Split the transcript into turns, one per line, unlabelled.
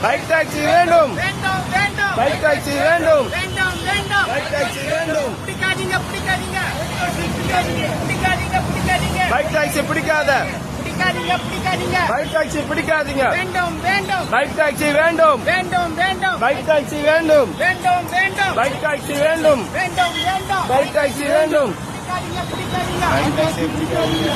Bike taxi வேண்டும்.
வேண்டும் வேண்டும்
பைக் டாக்ஸி வேண்டும்.
வேண்டும் வேண்டும்
பைக் டாக்ஸி வேண்டும்.
பிடிக்காதீங்க பிடிக்காதீங்க பிடிக்காதீங்க பிடிக்காதீங்க
பைக் டாக்ஸி பிடிக்காத.
பிடிக்காதீங்க பிடிக்காதீங்க
பைக் டாக்ஸி பிடிக்காதீங்க.
வேண்டும் வேண்டும்
பைக் டாக்ஸி வேண்டும்.
வேண்டும் வேண்டும்
பைக் டாக்ஸி வேண்டும்.
வேண்டும் வேண்டும்
பைக் டாக்ஸி வேண்டும்.
வேண்டும் வேண்டும்
பைக் டாக்ஸி வேண்டும்.
பிடிக்காதீங்க பிடிக்காதீங்க
பைக் டாக்ஸி பிடிக்காதீங்க.